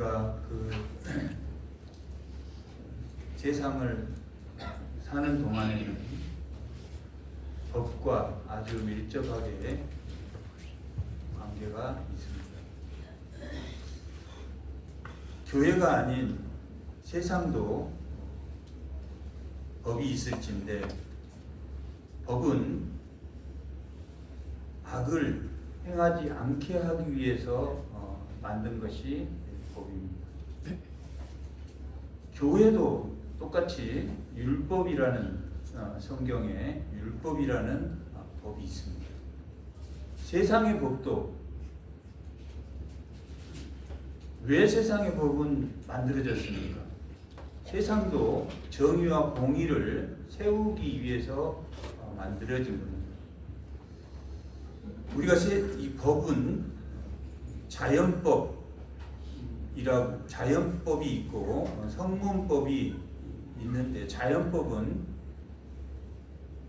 우리가 그 세상을 사는 동안에는 법과 아주 밀접하게 관계가 있습니다. 교회가 아닌 세상도 법이 있을진데 법은 악을 행하지 않게 하기 위해서 만든 것이 법입니다. 교회도 똑같이 율법이라는 성경에 율법이라는 법이 있습니다. 세상의 법도 왜 세상의 법은 만들어졌습니까? 세상도 정의와 공의를 세우기 위해서 만들어진 겁니다. 우리가 이 법은 자연법이 있고 성문법이 있는데, 자연법은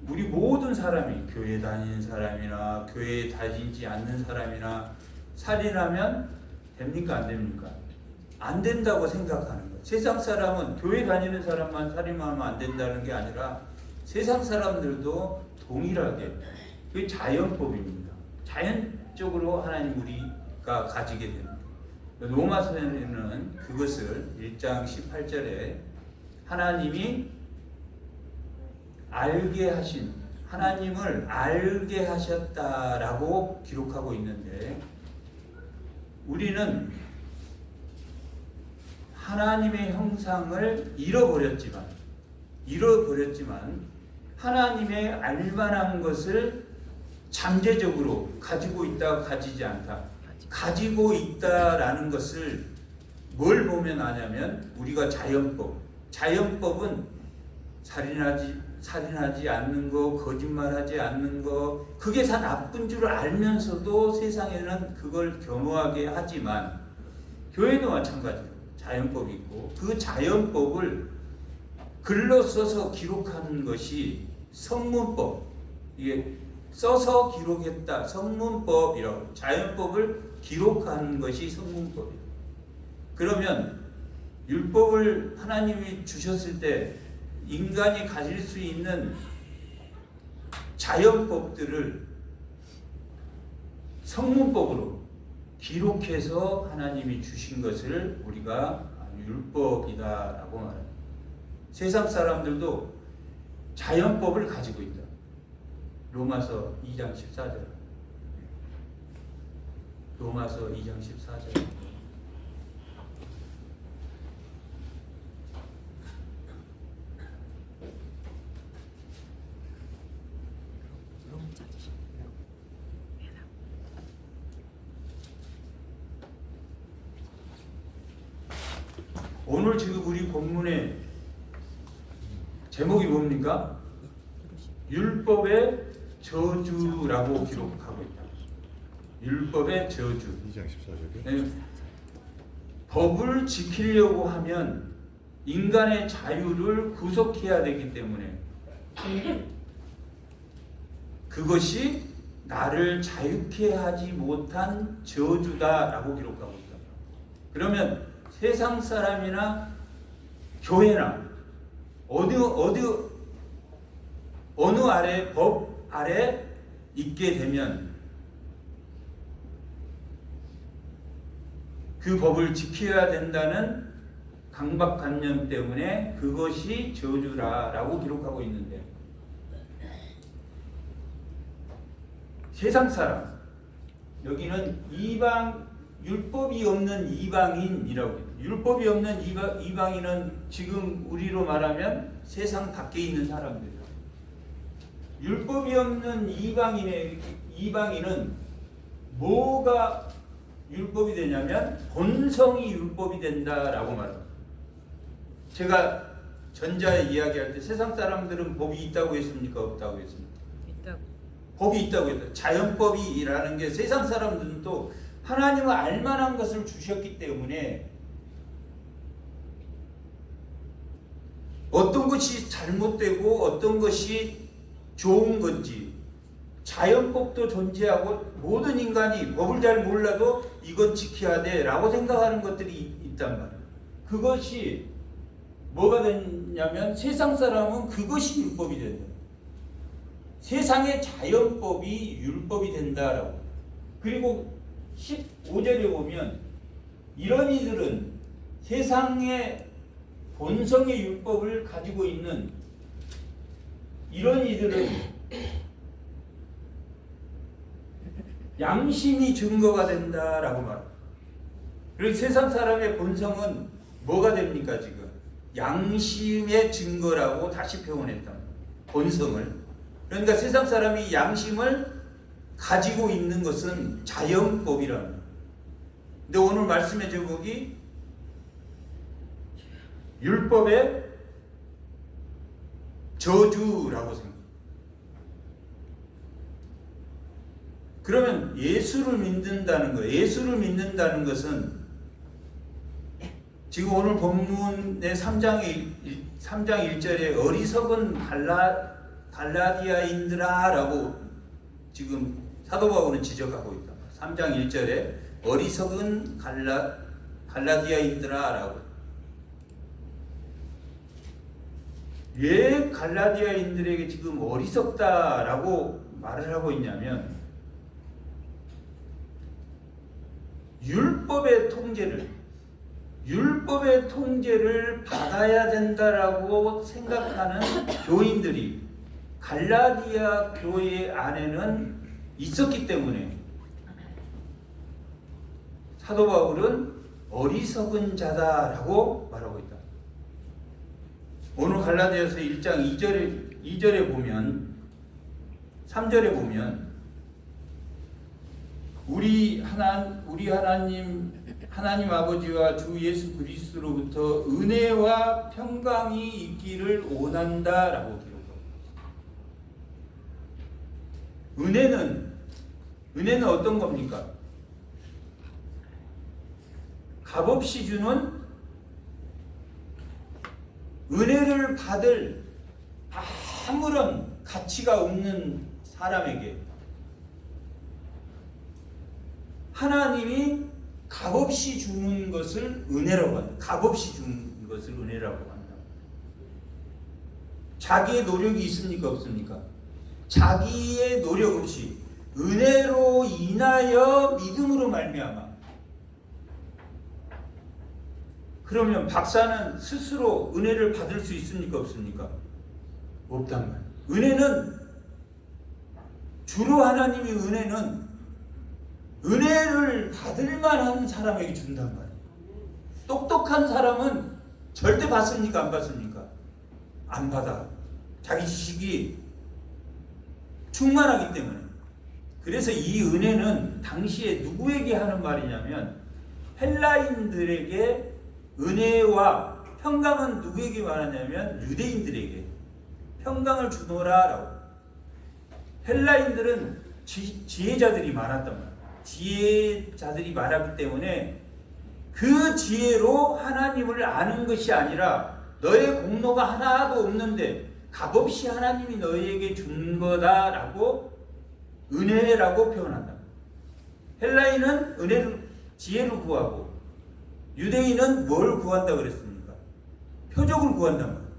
우리 모든 사람이, 교회 다니는 사람이나 교회에 다니지 않는 사람이나 살인하면 됩니까? 안 됩니까? 안 된다고 생각하는 거예요. 세상 사람은 교회 다니는 사람만 살인하면 안 된다는 게 아니라 세상 사람들도 동일하게, 그게 자연법입니다. 자연적으로 하나님 우리가 가지게 됩니다. 로마서에는 그것을 1장 18절에 하나님이 하나님을 알게 하셨다라고 기록하고 있는데, 우리는 하나님의 형상을 잃어버렸지만 하나님의 알만한 것을 잠재적으로 가지고 있다, 가지지 않다. 가지고 있다라는 것을 뭘 보면 아냐면, 우리가 자연법은 살인하지 않는 거, 거짓말하지 않는 거, 그게 다 나쁜 줄 알면서도 세상에는 그걸 겸허하게 하지만, 교회도 마찬가지로 자연법이 있고, 그 자연법을 글로 써서 기록하는 것이 성문법, 이게 써서 기록했다, 성문법이라고. 자연법을 기록하는 것이 성문법이에요. 그러면 율법을 하나님이 주셨을 때 인간이 가질 수 있는 자연법들을 성문법으로 기록해서 하나님이 주신 것을 우리가 율법이다라고 말합니다. 세상 사람들도 자연법을 가지고 있다. 로마서 2장 14절. 로마서 2장 14절. 오늘 지금 우리 본문의 제목이 뭡니까? 율법의 저주라고 기록하고 있다. 율법의 저주. 2장 14절이요? 네. 법을 지키려고 하면 인간의 자유를 구속해야 되기 때문에 그것이 나를 자유케 하지 못한 저주다라고 기록하고 있다. 그러면 세상 사람이나 교회나 어느 아래, 법 아래 있게 되면 그 법을 지켜야 된다는 강박관념 때문에 그것이 저주라라고 기록하고 있는데, 세상 사람, 여기는 율법이 없는 이방인이라고 해요. 율법이 없는 이방인은 지금 우리로 말하면 세상 밖에 있는 사람들이에요. 율법이 없는 이방인은 뭐가 율법이 되냐면 본성이 율법이 된다라고 말합니다. 제가 전자에 이야기할 때 세상 사람들은 법이 있다고 했습니까? 없다고 했습니까? 있다고. 법이 있다고 했다. 자연법이라는 게 세상 사람들은 또 하나님은 알만한 것을 주셨기 때문에 어떤 것이 잘못되고 어떤 것이 좋은 건지, 자연법도 존재하고 모든 인간이 법을 잘 몰라도 이건 지켜야 돼 라고 생각하는 것들이 있단 말이에요. 그것이 뭐가 됐냐면 세상 사람은 그것이 율법이 된다. 세상의 자연법이 율법이 된다라고. 그리고 15절에 보면 이런 이들은 세상의 본성의 율법을 가지고 있는 이런 이들은 양심이 증거가 된다라고 말합니다. 그리고 세상 사람의 본성은 뭐가 됩니까 지금? 양심의 증거라고 다시 표현했다. 본성을. 그러니까 세상 사람이 양심을 가지고 있는 것은 자연법이랍니다. 근데 오늘 말씀의 제목이 율법의 저주라고 생각합니다. 그러면 예수를 믿는다는 거예요. 예수를 믿는다는 것은 지금 오늘 본문의 3장 1절에 어리석은 갈라디아인들아 라고 지금 사도 바울은 지적하고 있다. 3장 1절에 어리석은 갈라디아인들아 라고. 왜 갈라디아인들에게 지금 어리석다라고 말을 하고 있냐면 율법의 통제를 받아야 된다라고 생각하는 교인들이 갈라디아 교회 안에는 있었기 때문에 사도 바울은 어리석은 자다라고 말하고 있다. 오늘 갈라디아서 1장 2절에 보면 3절에 보면 우리 하나님 아버지와 주 예수 그리스도로부터 은혜와 평강이 있기를 원한다라고 기록합니다. 은혜는 어떤 겁니까? 값없이 주는 은혜를 받을 아무런 가치가 없는 사람에게 하나님이 값없이 주는 것을 은혜라고 한다. 값없이 주는 것을 은혜라고 한다. 자기의 노력이 있습니까? 없습니까? 자기의 노력 없이 은혜로 인하여 믿음으로 말미암아. 그러면 박사는 스스로 은혜를 받을 수 있습니까? 없습니까? 없단 말이에요. 은혜는 주로 하나님이 은혜를 받을 만한 사람에게 준단 말이에요. 똑똑한 사람은 절대 받습니까? 안 받습니까? 안 받아. 자기 지식이 충만하기 때문에. 그래서 이 은혜는 당시에 누구에게 하는 말이냐면 헬라인들에게 은혜와 평강은 누구에게 말하냐면 유대인들에게 평강을 주노라라고. 헬라인들은 지혜자들이 많았단 말이에요. 지혜자들이 많았기 때문에 그 지혜로 하나님을 아는 것이 아니라 너의 공로가 하나도 없는데 값없이 하나님이 너에게 준 거다라고 은혜라고 표현한다. 헬라인은 지혜를 구하고 유대인은 뭘 구한다 그랬습니까? 표적을 구한단 말이에요.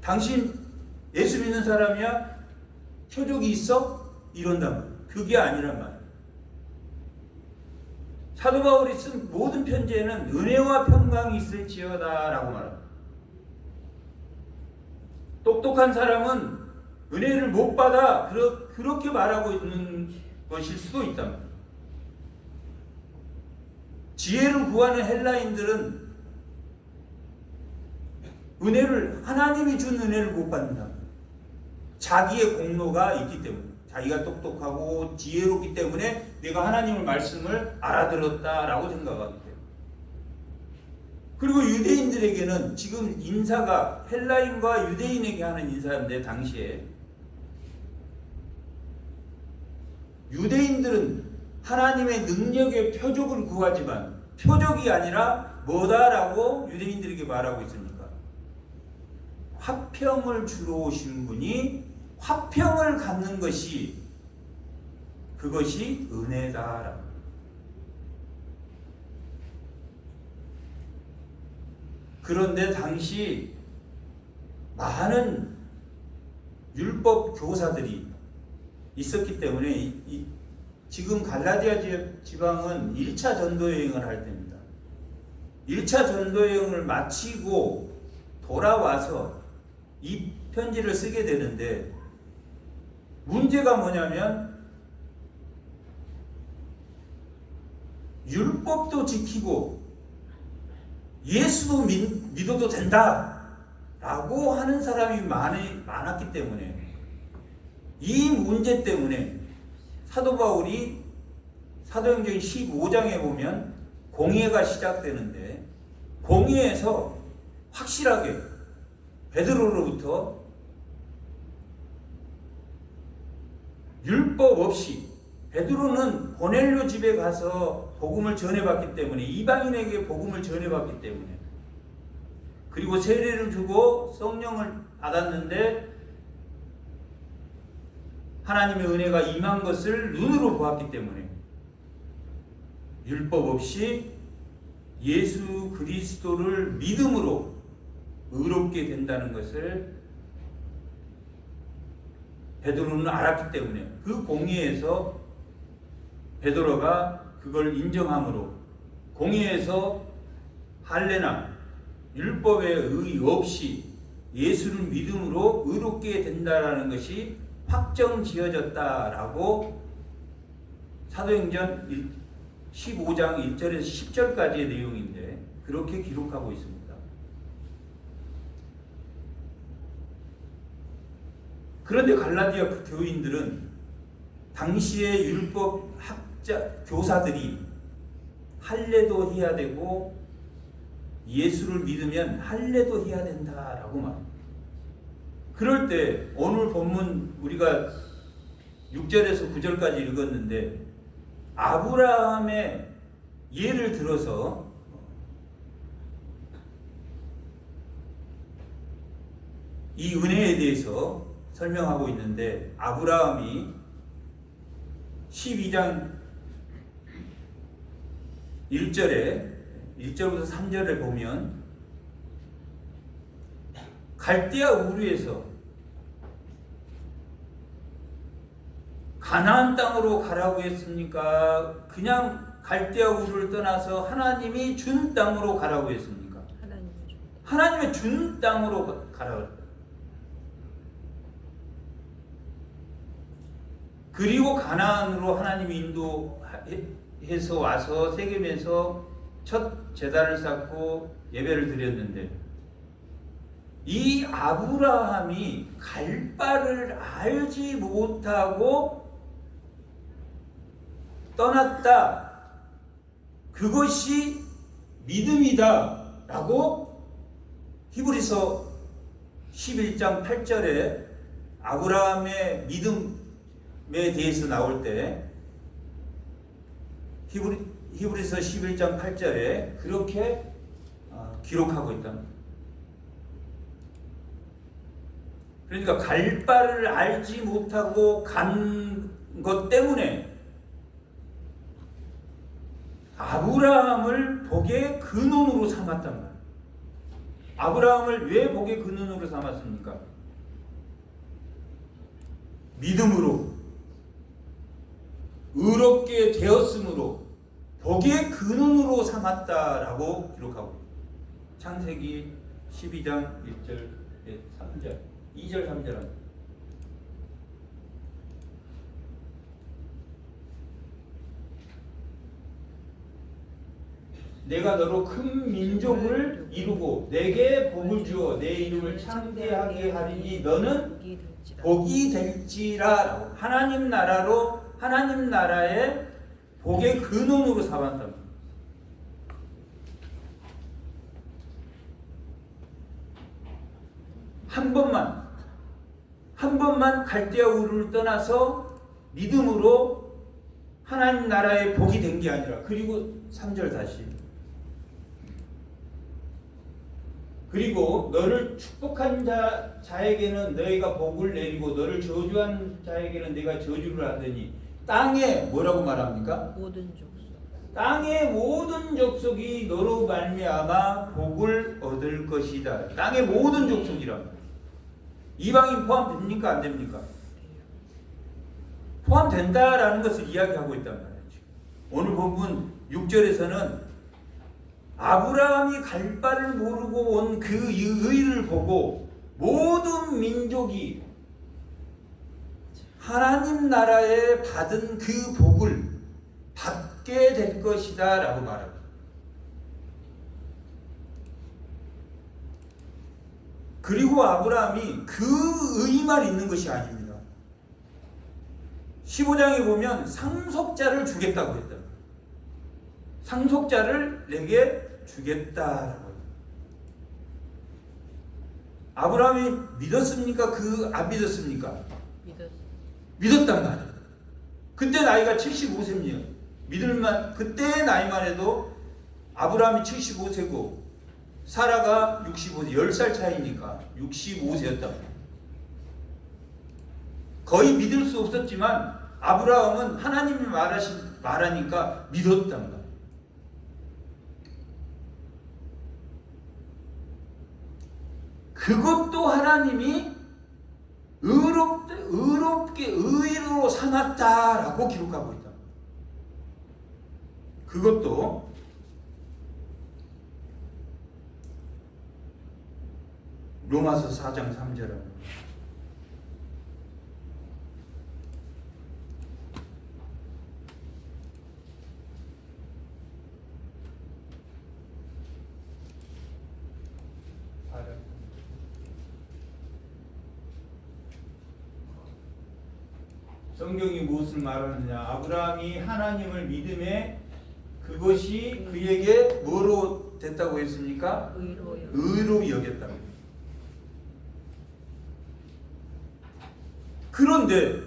당신 예수 믿는 사람이야? 표적이 있어? 이런단 말이에요. 그게 아니란 말이에요. 사도 바울이 쓴 모든 편지에는 은혜와 평강이 있을지어다 라고 말합니다. 똑똑한 사람은 은혜를 못 받아 그렇게 말하고 있는 것일 수도 있단 말이에요. 지혜를 구하는 헬라인들은 하나님이 준 은혜를 못 받는다. 자기의 공로가 있기 때문에, 자기가 똑똑하고 지혜롭기 때문에 내가 하나님의 말씀을 알아들었다라고 생각하기 때문에. 그리고 유대인들에게는 지금 인사가 헬라인과 유대인에게 하는 인사인데 당시에 유대인들은 하나님의 능력의 표적을 구하지만 표적이 아니라 뭐다라고 유대인들에게 말하고 있습니까? 화평을 주러 오신 분이 화평을 갖는 것이 그것이 은혜다라고. 그런데 당시 많은 율법 교사들이 있었기 때문에 지금 갈라디아 지방은 1차 전도 여행을 할 때입니다. 1차 전도 여행을 마치고 돌아와서 이 편지를 쓰게 되는데, 문제가 뭐냐면 율법도 지키고 예수도 믿어도 된다 라고 하는 사람이 많았기 때문에, 이 문제 때문에 사도 바울이 사도행전 15장에 보면 공회가 시작되는데, 공회에서 확실하게 베드로로부터 율법 없이, 베드로는 고넬료 집에 가서 복음을 전해봤기 때문에, 이방인에게 복음을 전해봤기 때문에, 그리고 세례를 주고 성령을 받았는데 하나님의 은혜가 임한 것을 눈으로 보았기 때문에 율법 없이 예수 그리스도를 믿음으로 의롭게 된다는 것을 베드로는 알았기 때문에, 그 공의에서 베드로가 그걸 인정함으로 공의에서 할례나 율법의 의 없이 예수를 믿음으로 의롭게 된다라는 것이 확정지어졌다라고 사도행전 15장 1절에서 10절까지의 내용인데 그렇게 기록하고 있습니다. 그런데 갈라디아 교인들은 당시의 율법 교사들이 할례도 해야 되고 예수를 믿으면 할례도 해야 된다라고 말합니다. 그럴 때 오늘 본문 우리가 6절에서 9절까지 읽었는데, 아브라함의 예를 들어서 이 은혜에 대해서 설명하고 있는데, 아브라함이 12장 1절부터 3절을 보면 갈대아 우르에서 가나안 땅으로 가라고 했습니까? 그냥 갈대아 우르를 떠나서 하나님이 준 땅으로 가라고 했습니까? 하나님의 준 땅으로 가라고 했다. 그리고 가나안으로 하나님이 인도해서 와서 세겜에서 첫 제단을 쌓고 예배를 드렸는데, 이 아브라함이 갈 바를 알지 못하고 떠났다, 그것이 믿음이다 라고 히브리서 11장 8절에 아브라함의 믿음에 대해서 나올 때 히브리서 11장 8절에 그렇게 기록하고 있다. 그러니까 갈 바를 알지 못하고 간 것 때문에 아브라함을 복의 근원으로 삼았단 말이에요. 아브라함을 왜 복의 근원으로 삼았습니까? 믿음으로 의롭게 되었으므로 복의 근원으로 삼았다라고 기록하고, 창세기 12장 1절 3절 2절 3절 내가 너로 큰 민족을 이루고 내게 복을 주어 내 이름을 창대하게 하리니 너는 복이 될지라. 하나님 나라의 복의 근원으로 삼았다. 한 번만 갈대아 우르를 떠나서 믿음으로 하나님 나라의 복이 된 게 아니라, 그리고 3절 다시, 그리고 너를 축복한 자에게는 너희가 복을 내리고 너를 저주한 자에게는 내가 저주를 하더니 땅에 뭐라고 말합니까? 모든 족속. 땅의 모든 족속이 너로 말미암아 복을 얻으리라. 얻을 것이다. 땅의 모든 족속이란 말이에요. 이방인 포함됩니까? 안 됩니까? 포함된다라는 것을 이야기하고 있단 말이에요. 오늘 본문 6절에서는 아브라함이 갈 바를 모르고 온 그 의를 보고 모든 민족이 하나님 나라에 받은 그 복을 받게 될 것이다 라고 말합니다. 그리고 아브라함이 그 의만 있는 것이 아닙니다. 15장에 보면 상속자를 주겠다고 했다. 상속자를 내게 주겠다라고. 아브라함이 믿었습니까? 안 믿었습니까? 믿었단 말이에요. 그때 나이가 75세입니다. 믿을만, 그때 나이만 해도 아브라함이 75세고 사라가 65세, 10살 차이니까 65세였다. 거의 믿을 수 없었지만 아브라함은 하나님이 말하니까 믿었단 말이에요. 그것도 하나님이 의롭게 의로 삼았다라고 기록하고 있다. 그것도 로마서 4장 3절입니다. 성경이 무엇을 말하느냐? 아브라함이 하나님을 믿음에 그것이 그에게 뭐로 됐다고 했습니까? 의로 여겼다고. 그런데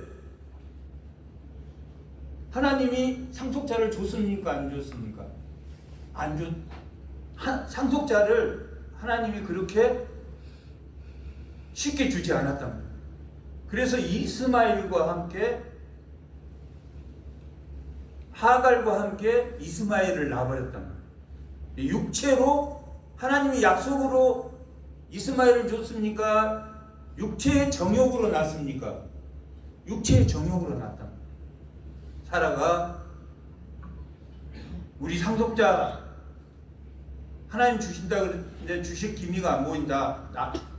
하나님이 상속자를 줬습니까? 안 줬습니까? 안 줬. 상속자를 하나님이 그렇게 쉽게 주지 않았단 말이에요. 그래서 이스마엘과 함께 하갈과 함께 이스마엘을 낳아버렸단 말이에요. 육체로 하나님이 약속으로 이스마엘을 줬습니까? 육체의 정욕으로 낳습니까? 육체의 정욕으로 낳았단 말이에요. 사라가 우리 상속자 하나님 주신다 그랬는데 주실 기미가 안 보인다.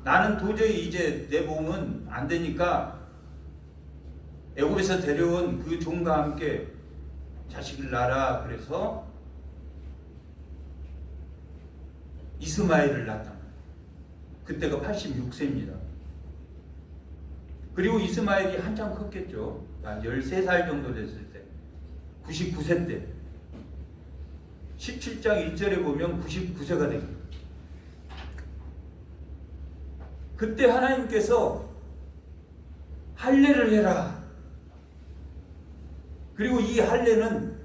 나는 도저히 이제 내 몸은 안 되니까 애굽에서 데려온 그 종과 함께 자식을 낳아라. 그래서 이스마엘을 낳았다. 그때가 86세입니다. 그리고 이스마엘이 한참 컸겠죠. 한 13살 정도 됐을 때 99세 때 17장 1절에 보면 99세가 됩니다. 그때 하나님께서 할례를 해라. 그리고 이 할례는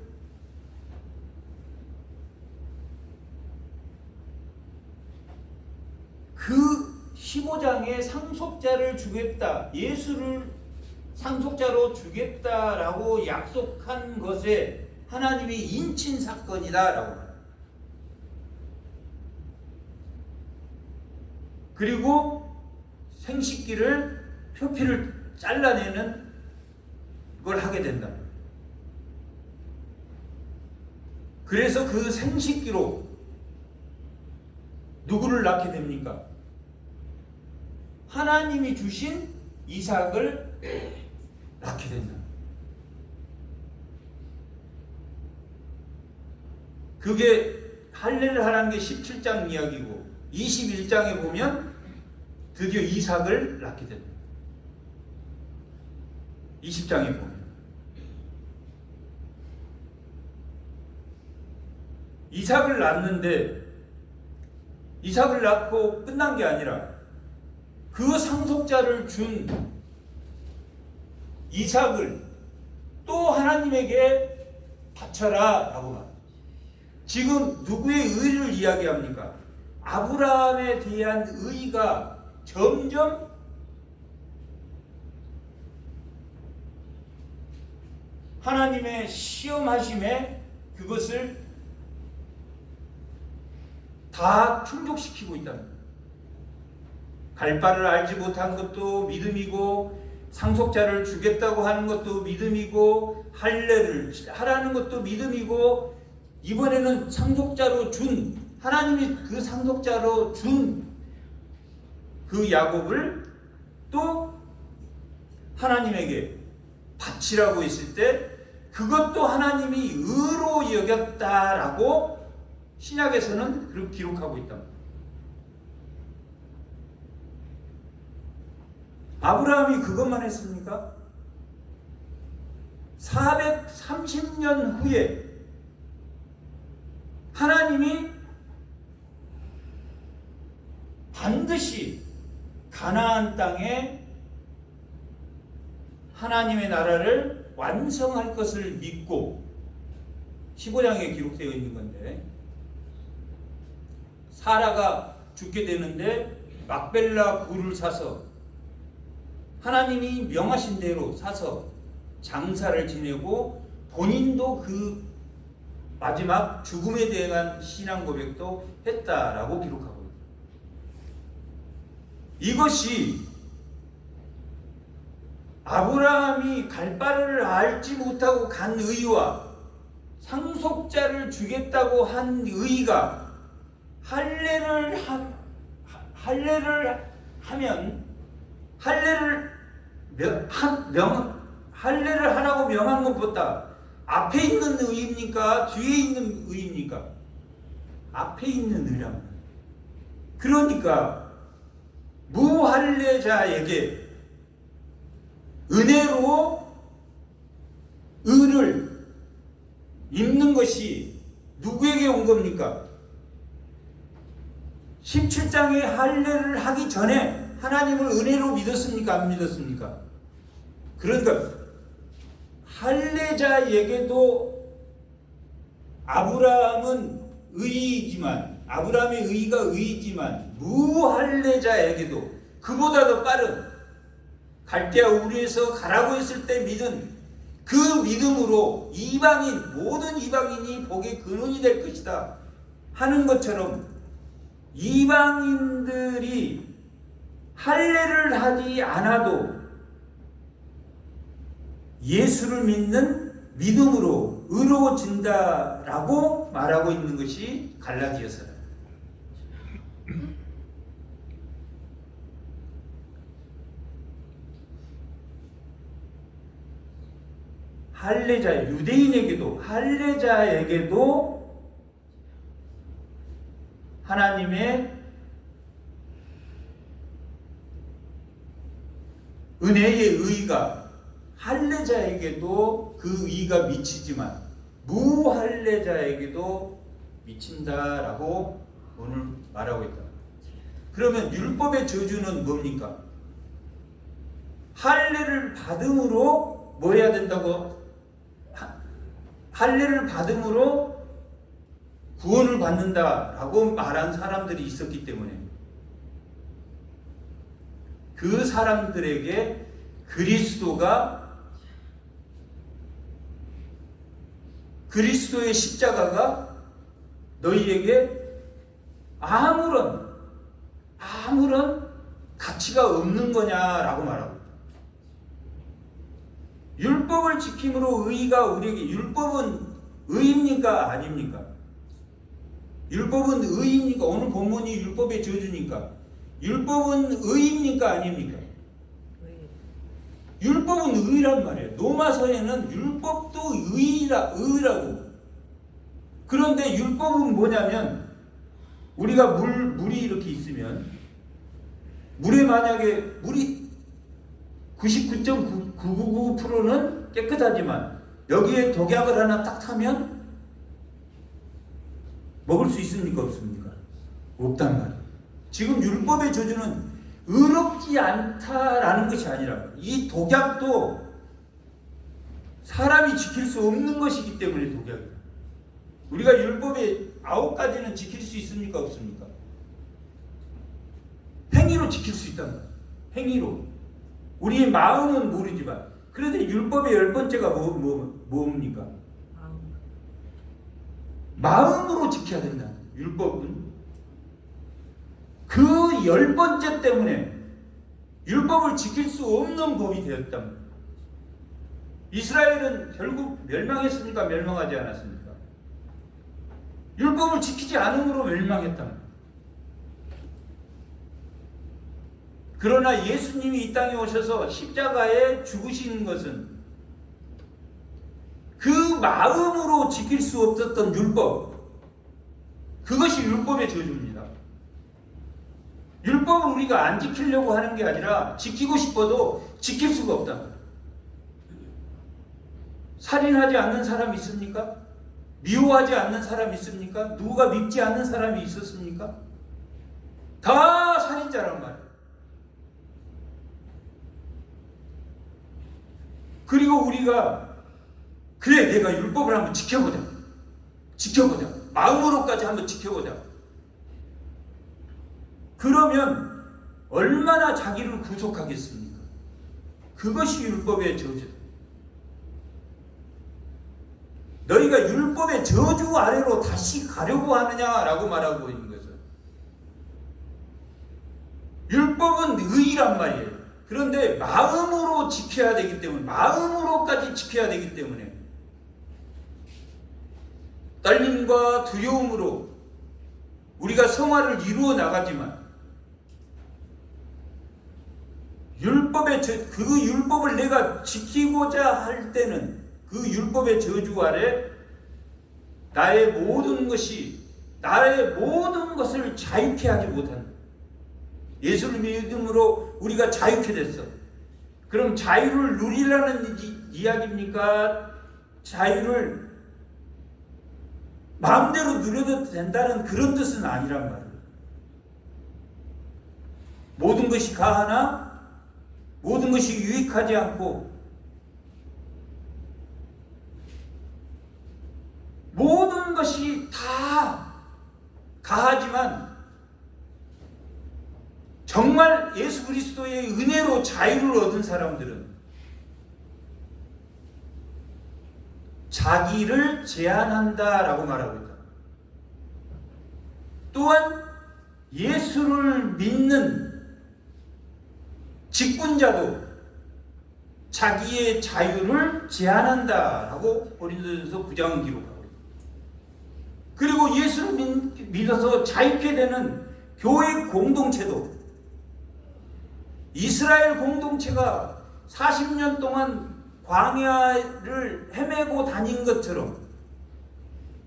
그 15장에 상속자를 주겠다, 예수를 상속자로 주겠다라고 약속한 것에 하나님이 인친 사건이다라고 말합니다. 그리고 생식기를 표피를 잘라내는 걸 하게 된다. 그래서 그 생식기로 누구를 낳게 됩니까? 하나님이 주신 이삭을 낳게 된다. 그게 할례를 하라는 게 17장 이야기고 21장에 보면 드디어 이삭을 낳게 된다. 20장에 보면 이삭을 낳는데 이삭을 낳고 끝난 게 아니라 그 상속자를 준 이삭을 또 하나님에게 바쳐라 라고 말합니다. 지금 누구의 의를 이야기합니까? 아브라함에 대한 의가 점점 하나님의 시험하심에 그것을 다 충족시키고 있다는 거예요. 갈 바를 알지 못한 것도 믿음이고, 상속자를 주겠다고 하는 것도 믿음이고, 할례를 하라는 것도 믿음이고, 이번에는 상속자로 준, 하나님이 그 상속자로 준 그 야곱을 또 하나님에게 바치라고 했을 때 그것도 하나님이 의로 여겼다라고 신약에서는 그렇게 기록하고 있다. 아브라함이 그것만 했습니까? 430년 후에 하나님이 반드시 가나안 땅에 하나님의 나라를 완성할 것을 믿고 15장에 기록되어 있는 건데, 사라가 죽게 되는데 막벨라 굴을 사서 하나님이 명하신 대로 사서 장사를 지내고 본인도 그 마지막 죽음에 대한 신앙 고백도 했다라고 기록하고 있습니다. 이것이 아브라함이 갈 바를 알지 못하고 간 의와 상속자를 주겠다고 한 의가 할례를 하면 할례를 하라고 명한 것보다 앞에 있는 의입니까? 뒤에 있는 의입니까? 앞에 있는 의랍니다. 그러니까 무할례자에게 은혜로 의를 입는 것이 누구에게 온 겁니까? 17장에 할례를 하기 전에 하나님을 은혜로 믿었습니까? 안 믿었습니까? 그러니까 할례자에게도 아브라함은 의이지만, 아브라함의 의가 의이지만 무할례자에게도 그보다 더 빠른 갈대아 우르에서 가라고 했을 때 믿은 그 믿음으로 모든 이방인이 복의 근원이 될 것이다 하는 것처럼, 이방인들이 할례를 하지 않아도 예수를 믿는 믿음으로 의로워진다라고 말하고 있는 것이 갈라디아서다. 할례자, 유대인에게도 할례자에게도 하나님의 은혜의 의가 할례자에게도 그 의가 미치지만 무할례자에게도 미친다라고 오늘 말하고 있다. 그러면 율법의 저주는 뭡니까? 할례를 받음으로 뭐 해야 된다고? 할례를 받음으로 구원을 받는다라고 말한 사람들이 있었기 때문에 그 사람들에게 그리스도의 십자가가 너희에게 아무런 가치가 없는 거냐라고 말하고 있다. 율법을 지킴으로 의가 우리에게, 율법은 의입니까? 아닙니까? 율법은 의입니까? 오늘 본문이 율법의 저주니까 율법은 의입니까? 아닙니까? 율법은 의란 말이에요. 로마서에는 율법도 의라고. 그런데 율법은 뭐냐면, 우리가 물이 이렇게 있으면 물에 만약에 물이 99.999%는 깨끗하지만 여기에 독약을 하나 딱 타면 먹을 수 있습니까? 없습니까? 없단 말이에요. 지금 율법의 저주는 의롭지 않다라는 것이 아니라 이 독약도 사람이 지킬 수 없는 것이기 때문에 독약이다. 우리가 율법의 9가지는 지킬 수 있습니까? 없습니까? 행위로 지킬 수 있단 말이에요. 행위로. 우리의 마음은 모르지만, 그래도 율법의 10번째가 뭡니까? 마음으로 지켜야 된다. 율법은 그 10번째 때문에 율법을 지킬 수 없는 법이 되었다. 이스라엘은 결국 멸망했습니까? 멸망하지 않았습니까? 율법을 지키지 않음으로 멸망했다. 그러나 예수님이 이 땅에 오셔서 십자가에 죽으신 것은 그 마음으로 지킬 수 없었던 율법, 그것이 율법의 저주입니다. 율법을 우리가 안 지키려고 하는 게 아니라 지키고 싶어도 지킬 수가 없다. 살인하지 않는 사람이 있습니까? 미워하지 않는 사람이 있습니까? 누가 밉지 않는 사람이 있었습니까? 다 살인자란 말이에요. 그리고 우리가 그래 내가 율법을 한번 지켜보자. 마음으로까지 한번 지켜보자. 그러면 얼마나 자기를 구속하겠습니까? 그것이 율법의 저주. 너희가 율법의 저주 아래로 다시 가려고 하느냐라고 말하고 있는 거죠. 율법은 의란 말이에요. 그런데 마음으로 지켜야 되기 때문에, 마음으로까지 지켜야 되기 때문에 떨림과 두려움으로 우리가 성화를 이루어 나가지만 그 율법을 내가 지키고자 할 때는 그 율법의 저주 아래 나의 모든 것을 자유케 하지 못한다. 예수를 믿음으로 우리가 자유케 됐어. 그럼 자유를 누리라는 이야기입니까? 자유를 마음대로 누려도 된다는 그런 뜻은 아니란 말이에요. 모든 것이 가하나 모든 것이 유익하지 않고 모든 것이 다 가하지만 정말 예수 그리스도의 은혜로 자유를 얻은 사람들은 자기를 제한한다라고 말하고 있다. 또한 예수를 믿는 직분자도 자기의 자유를 제한한다라고 고린도전서 9장은 기록하고 있다. 그리고 예수를 믿어서 자유케 되는 교회 공동체도 이스라엘 공동체가 40년 동안 광야를 헤매고 다닌 것처럼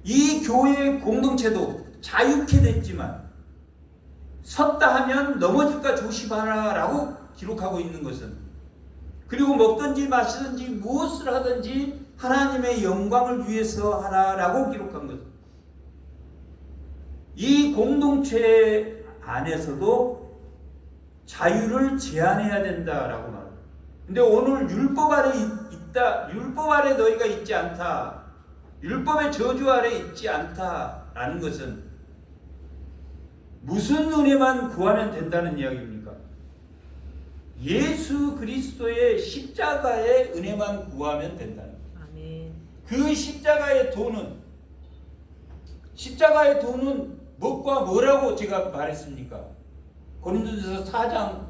이 교회 공동체도 자유케 됐지만 섰다 하면 넘어질까 조심하라라고 기록하고 있는 것은, 그리고 먹든지 마시든지 무엇을 하든지 하나님의 영광을 위해서 하라라고 기록한 것은, 이 공동체 안에서도 자유를 제한해야 된다라고 말합니다. 근데 오늘 율법 아래 있다, 율법 아래 너희가 있지 않다, 율법의 저주 아래 있지 않다라는 것은 무슨 은혜만 구하면 된다는 이야기입니까? 예수 그리스도의 십자가의 은혜만 구하면 된다는 거예요. 아멘. 그 십자가의 돈은 무엇과 뭐라고 제가 말했습니까? 고린도전서 4장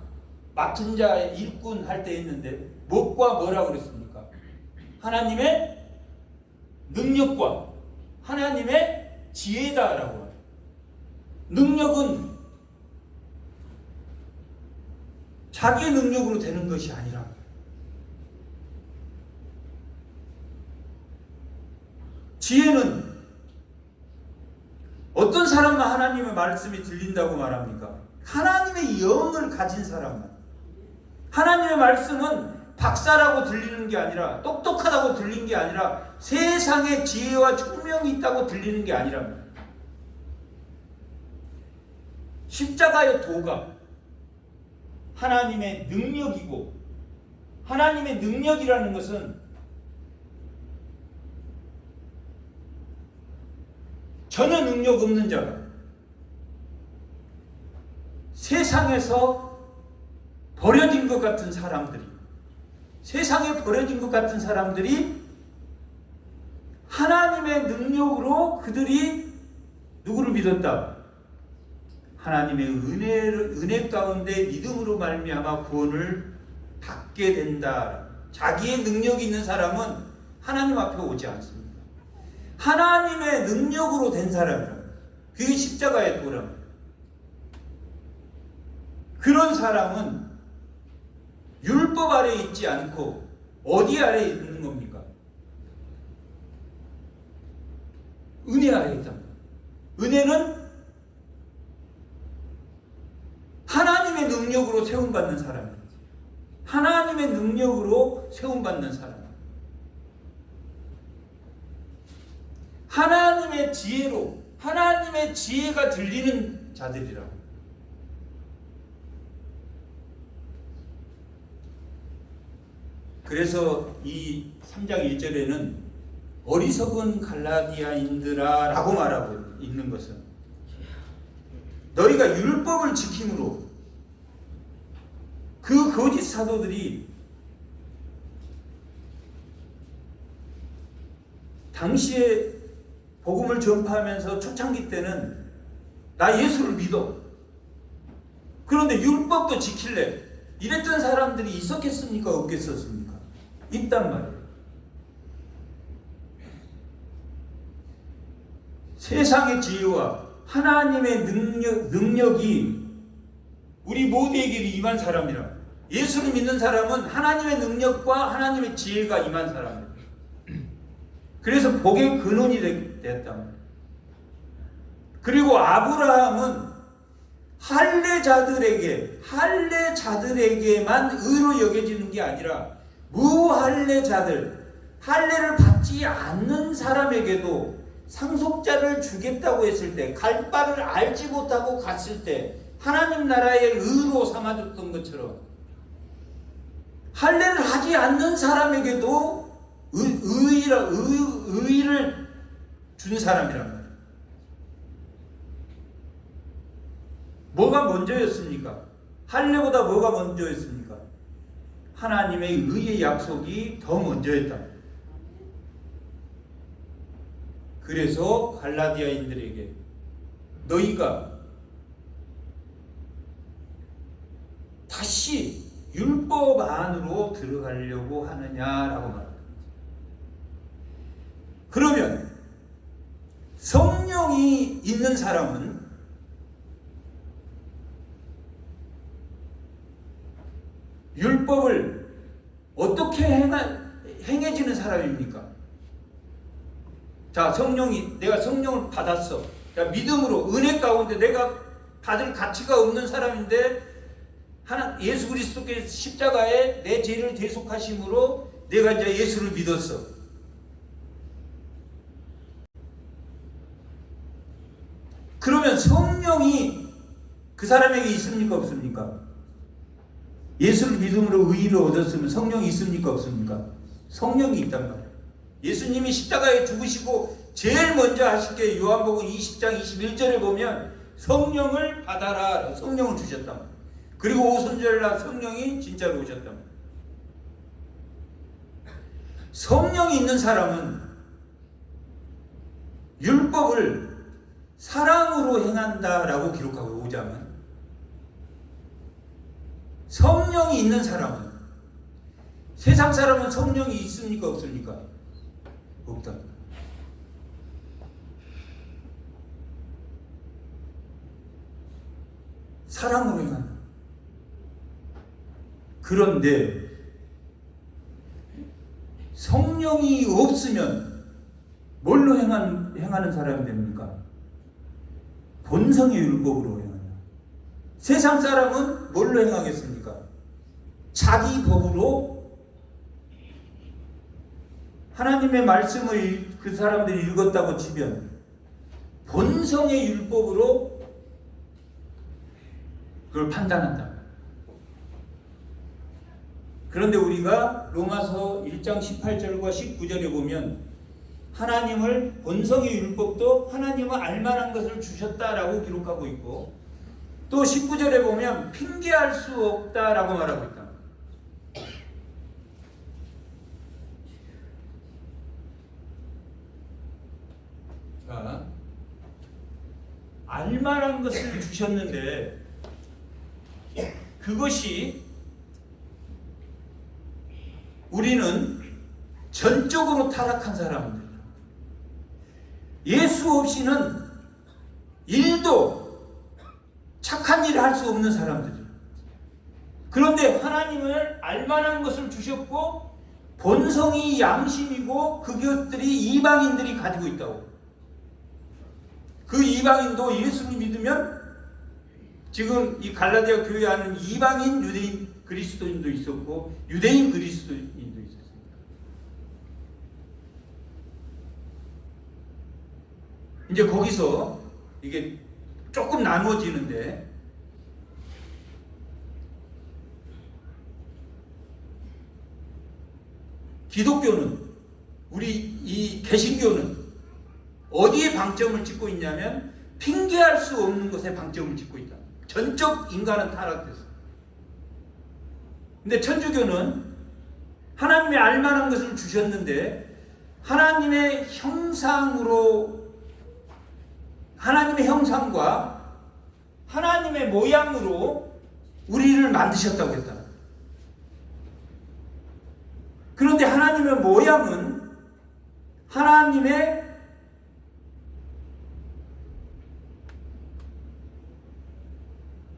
맡은 자 일꾼 할 때 했는데 무엇과 뭐라고 그랬습니까? 하나님의 능력과 하나님의 지혜다라고 해요. 능력은 자기의 능력으로 되는 것이 아니라 지혜는 어떤 사람만 하나님의 말씀이 들린다고 말합니까? 하나님의 영을 가진 사람만. 하나님의 말씀은 박사라고 들리는 게 아니라, 똑똑하다고 들리는 게 아니라, 세상에 지혜와 총명이 있다고 들리는 게 아니랍니다. 십자가의 도가 하나님의 능력이고, 하나님의 능력이라는 것은 전혀 능력 없는 자가 세상에서 버려진 것 같은 사람들이, 세상에 버려진 것 같은 사람들이 하나님의 능력으로 그들이 누구를 믿었다? 하나님의 은혜 가운데 믿음으로 말미암아 구원을 받게 된다. 자기의 능력이 있는 사람은 하나님 앞에 오지 않습니다. 하나님의 능력으로 된 사람이라. 그게 십자가의 도랍니다. 그런 사람은 율법 아래 있지 않고 어디 아래 있는 겁니까? 은혜 아래 있다. 은혜는 하나님의 능력으로 세움받는 사람이에요. 하나님의 능력으로 세움받는 사람. 하나님의 지혜로, 하나님의 지혜가 들리는 자들이라고. 그래서 이 3장 1절에는 어리석은 갈라디아인들아 라고 말하고 있는 것은 너희가 율법을 지킴으로 그 거짓 사도들이 당시에 복음을 전파하면서 초창기 때는 나 예수를 믿어. 그런데 율법도 지킬래. 이랬던 사람들이 있었겠습니까? 없겠었습니까? 있단 말이에요. 세상의 지혜와 하나님의 능력이 우리 모두에게 임한 사람이라. 예수를 믿는 사람은 하나님의 능력과 하나님의 지혜가 임한 사람이에요. 그래서 복의 근원이 됐단 말이에요. 그리고 아브라함은 할례자들에게만 의로 여겨지는 게 아니라 무할례자들, 할례를 받지 않는 사람에게도 상속자를 주겠다고 했을 때, 갈 바를 알지 못하고 갔을 때 하나님 나라의 의로 삼아줬던 것처럼 할례를 하지 않는 사람에게도 의를 준 사람이란 말이에요. 뭐가 먼저였습니까? 할례보다 뭐가 먼저였습니까? 하나님의 의의 약속이 더 먼저였다. 그래서 갈라디아인들에게 너희가 다시 율법 안으로 들어가려고 하느냐라고 말합니다. 그러면 성령이 있는 사람은 율법을 어떻게 행해지는 사람입니까? 자, 내가 성령을 받았어. 자, 믿음으로 은혜 가운데 내가 받을 가치가 없는 사람인데 예수 그리스도께서 십자가에 내 죄를 대속하심으로 내가 이제 예수를 믿었어. 그러면 성령이 그 사람에게 있습니까? 없습니까? 예수를 믿음으로 의의를 얻었으면 성령이 있습니까? 없습니까? 성령이 있단 말이에요. 예수님이 십자가에 죽으시고 제일 먼저 하실 게 요한복음 20장 21절에 보면 성령을 받아라. 성령을 주셨단 말이에요. 그리고 오순절날 성령이 진짜로 오셨단 말이에요. 성령이 있는 사람은 율법을 사랑으로 행한다라고 기록하고 5장은 성령이 있는 사람은 세상 사람은 성령이 있습니까? 없습니까? 없다. 사랑으로 행한다. 그런데 성령이 없으면 뭘로 행하는 사람이 됩니까? 본성의 율법으로 행한다. 세상 사람은 뭘로 행하겠습니까? 자기 법으로 하나님의 말씀을 그 사람들이 읽었다고 치면 본성의 율법으로 그걸 판단한다. 그런데 우리가 로마서 1장 18절과 19절에 보면 하나님을 본성의 율법도 하나님은 알만한 것을 주셨다라고 기록하고 있고 또 19절에 보면 핑계할 수 없다라고 말하고 있다. 자, 알만한 것을 주셨는데 그것이 우리는 전적으로 타락한 사람들, 예수 없이는 일도 착한 일을 할 수 없는 사람들이에요. 그런데 하나님을 알만한 것을 주셨고 본성이 양심이고 그것들이 이방인들이 가지고 있다고. 그 이방인도 예수를 믿으면 지금 이 갈라디아 교회 안은 이방인, 유대인, 그리스도인도 있었고 유대인, 그리스도인도 있었습니다. 이제 거기서 이게 조금 나누어지는데 기독교는, 우리 이 개신교는 어디에 방점을 찍고 있냐면 핑계할 수 없는 것에 방점을 찍고 있다. 전적 인간은 타락됐어. 근데 천주교는 하나님의 알만한 것을 주셨는데 하나님의 형상으로, 하나님의 형상과 하나님의 모양으로 우리를 만드셨다고 했다. 그런데 하나님의 모양은 하나님의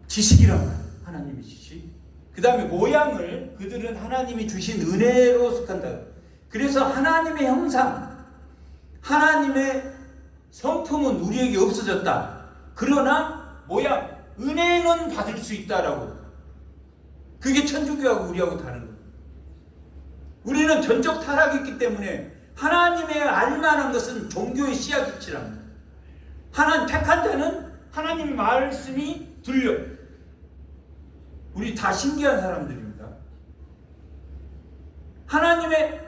지식이란 말이에요. 하나님의 지식. 그 다음에 모양을 그들은 하나님이 주신 은혜로 속한다. 그래서 하나님의 형상, 하나님의 성품은 우리에게 없어졌다. 그러나 모양, 은혜는 받을 수 있다라고. 그게 천주교하고 우리하고 다른 거예요. 우리는 전적 타락했기 때문에 하나님의 알만한 것은 종교의 씨앗이랍니다. 하나님 택한 자는 하나님의 말씀이 들려. 우리 다 신기한 사람들입니다. 하나님의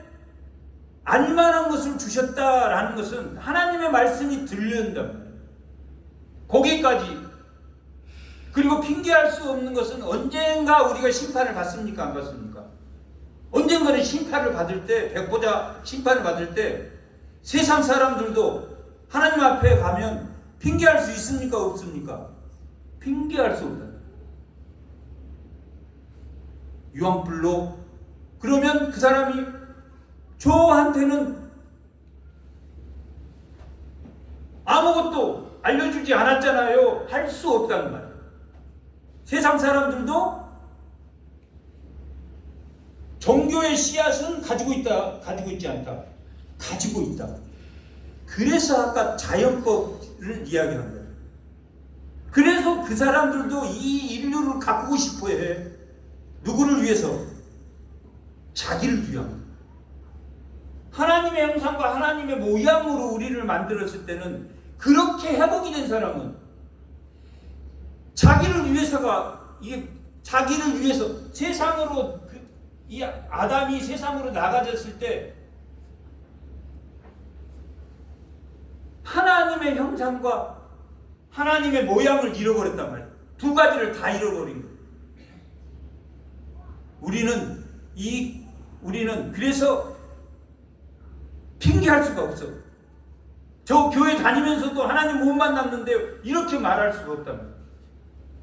알만한 것을 주셨다라는 것은 하나님의 말씀이 들려온단 말이에요. 거기까지. 그리고 핑계할 수 없는 것은 언젠가 우리가 심판을 받습니까? 안 받습니까? 언젠가는 심판을 받을 때, 백보자 심판을 받을 때 세상 사람들도 하나님 앞에 가면 핑계할 수 있습니까? 없습니까? 핑계할 수 없다. 유황불로. 그러면 그 사람이 저한테는 아무것도 알려주지 않았잖아요. 할 수 없다는 말이에요. 세상 사람들도 종교의 씨앗은 가지고 있다, 가지고 있지 않다. 가지고 있다. 그래서 아까 자연법을 이야기한 거예요. 그래서 그 사람들도 이 인류를 가꾸고 싶어 해. 누구를 위해서? 자기를 위함. 하나님의 형상과 하나님의 모양으로 우리를 만들었을 때는, 그렇게 회복이 된 사람은 자기를 위해서가, 이게 자기를 위해서 세상으로, 이 아담이 세상으로 나가졌을 때 하나님의 형상과 하나님의 모양을 잃어버렸단 말이에요. 두 가지를 다 잃어버린 거예요. 우리는 그래서 핑계할 수가 없어. 저 교회 다니면서도 하나님 못 만났는데 이렇게 말할 수가 없단 말이에요.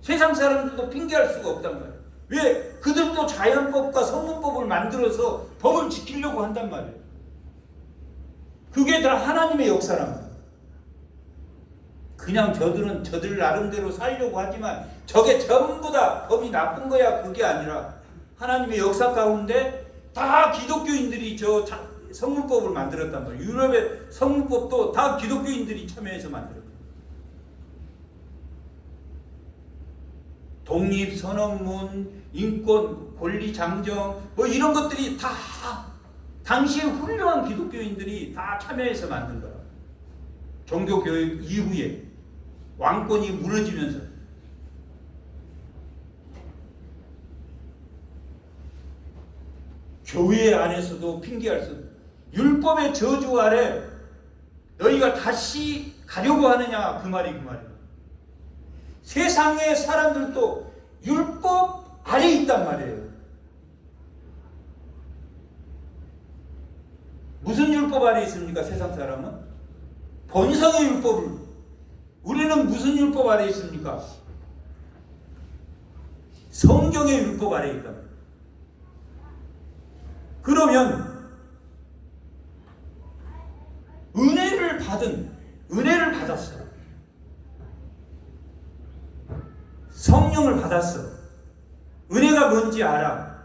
세상 사람들도 핑계할 수가 없단 말이에요. 왜? 그들도 자연법과 성문법을 만들어서 법을 지키려고 한단 말이에요. 그게 다 하나님의 역사란 말이에요. 그냥 저들은 저들 나름대로 살려고 하지만 저게 전부 다 법이 나쁜 거야, 그게 아니라 하나님의 역사 가운데 다 기독교인들이 저 성문법을 만들었단 말이에요. 유럽의 성문법도 다 기독교인들이 참여해서 만들었어요. 독립, 선언문, 인권, 권리장정 뭐 이런 것들이 다 당시에 훌륭한 기독교인들이 다 참여해서 만든 거라. 종교교육 이후에 왕권이 무너지면서. 교회 안에서도 핑계할 수 없는 율법의 저주 아래 너희가 다시 가려고 하느냐, 그 말이 그 말이에요. 세상의 사람들도 율법 아래 있단 말이에요. 무슨 율법 아래 있습니까? 세상 사람은 본성의 율법을, 우리는 무슨 율법 아래 있습니까? 성경의 율법 아래 있다. 그러면 은혜를 받았어요. 성령을 받았어. 은혜가 뭔지 알아.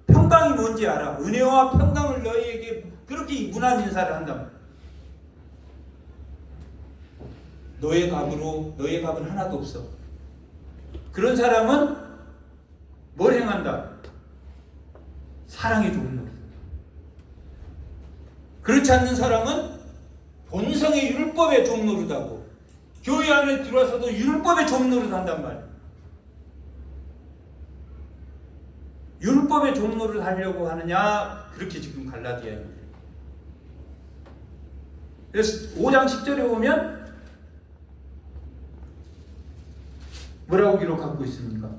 평강이 뭔지 알아. 은혜와 평강을 너희에게 그렇게 무난 인사를 한다면 너의 값은 하나도 없어. 그런 사람은 뭘 행한다? 사랑의 종로. 그렇지 않는 사람은 본성의 율법의 종노릇하고 교회 안에 들어와서도 율법의 종노릇 한단 말이야. 율법의 종노릇 하려고 하느냐? 그렇게 지금 갈라디아에. 그래서 5장 10절에 보면 뭐라고 기록하고 있습니까?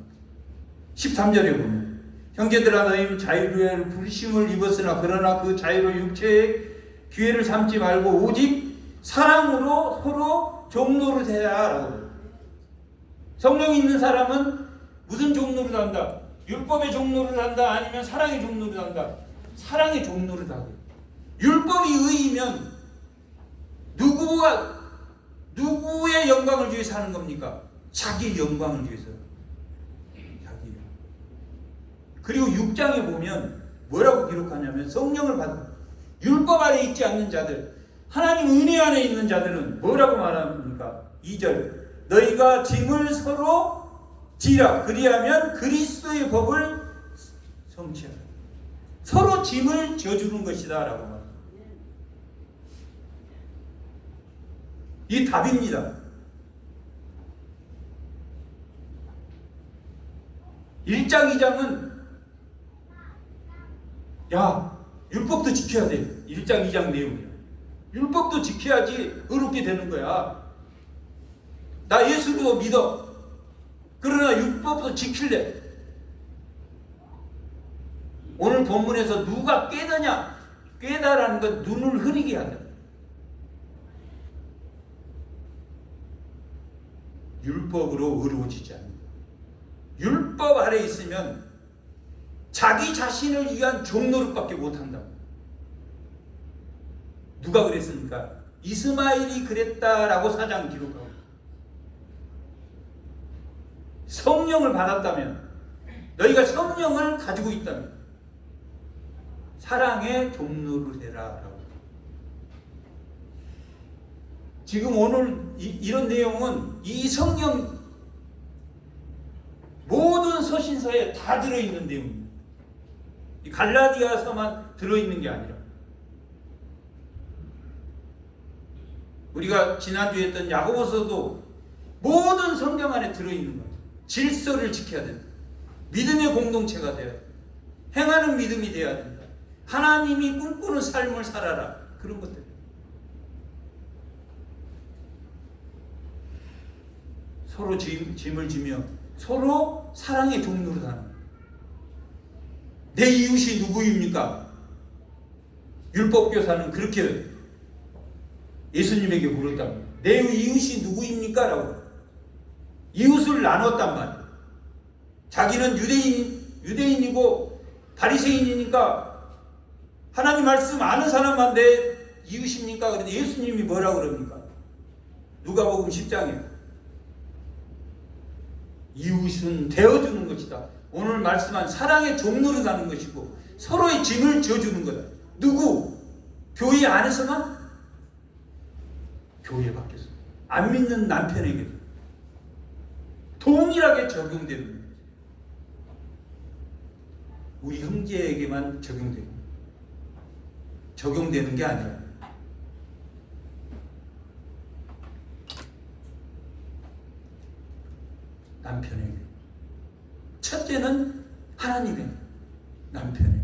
13절에 보면 형제들아 너희는 자유를 불심을 입었으나 그러나 그 자유로 육체의 기회를 삼지 말고 오직 사랑으로 서로 종노릇 해야 라고. 성령이 있는 사람은 무슨 종노릇 한다? 율법의 종노릇 한다? 아니면 사랑의 종노릇 한다? 사랑의 종노릇 하고. 율법이 의이면 누구의 영광을 위해서 하는 겁니까? 자기의 영광을 위해서. 자기. 그리고 6장에 보면 뭐라고 기록하냐면 성령을 받은 율법 아래 있지 않는 자들, 하나님 은혜 안에 있는 자들은 뭐라고 말합니까? 2절 너희가 짐을 서로 지라 그리하면 그리스도의 법을 성취하라. 서로 짐을 져주는 것이다 라고 말합니다. 이 답입니다. 1장 2장은 야 율법도 지켜야 돼. 1장 2장 내용이야. 율법도 지켜야지 의롭게 되는 거야. 나 예수도 믿어. 그러나 율법도 지킬래. 오늘 본문에서 누가 깨더냐? 깨다라는 건 눈을 흐리게 한다. 율법으로 의로워지지 않는다. 율법 아래 있으면 자기 자신을 위한 종노릇밖에 못한다. 누가 그랬습니까? 이스마엘이 그랬다라고 4장 기록하고. 성령을 받았다면, 너희가 성령을 가지고 있다면 사랑의 종노릇 해라 라고. 지금 오늘 이런 내용은 이 성경 모든 서신서에 다 들어있는 내용입니다. 이 갈라디아서만 들어있는 게 아니라 우리가 지난주에 했던 야고보서도 모든 성경 안에 들어있는 거예요. 질서를 지켜야 된다. 믿음의 공동체가 돼야 된다. 행하는 믿음이 돼야 된다. 하나님이 꿈꾸는 삶을 살아라. 그런 것들. 서로 짐을 지며 서로 사랑의 종노릇 하는 거예요. 내 이웃이 누구입니까? 율법교사는 그렇게 예수님에게 물었답니다. 내 이웃이 누구입니까? 라고. 이웃을 나눴단 말이에요. 자기는 유대인이고 바리새인이니까 하나님 말씀 아는 사람만 내 이웃입니까? 그런데 예수님이 뭐라고 그럽니까? 누가복음 10장에 이웃은 되어주는 것이다. 오늘 말씀한 사랑의 종노릇 하는 것이고 서로의 짐을 져주는 거다. 누구? 교회 안에서만? 교회 밖에서. 안 믿는 남편에게도 동일하게 적용되는 거예요. 우리 형제에게만 적용되는 게 아니라 남편에게. 첫째는 하나님에게, 남편에게.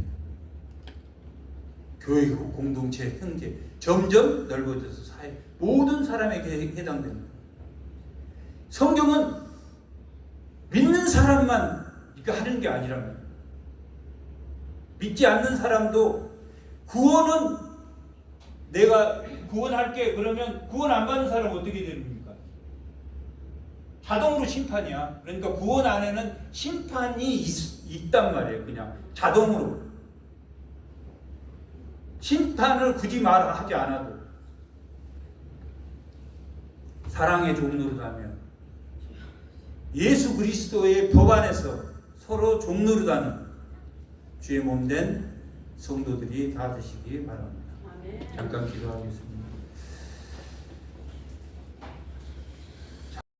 교회 공동체, 형제 점점 넓어져서 사회 모든 사람에게 해당되는 거예요. 성경은 믿는 사람만 이거 하는 게 아니라면 믿지 않는 사람도 구원은 내가 구원할게 그러면 구원 안 받는 사람은 어떻게 됩니까? 자동으로 심판이야. 그러니까 구원 안에는 심판이 있단 말이에요. 그냥 자동으로. 심판을 굳이 말하지 않아도 사랑의 종노릇하며 예수 그리스도의 법 안에서 서로 종노릇하는 주의 몸된 성도들이 다 되시기 바랍니다. 잠깐 기도하겠습니다.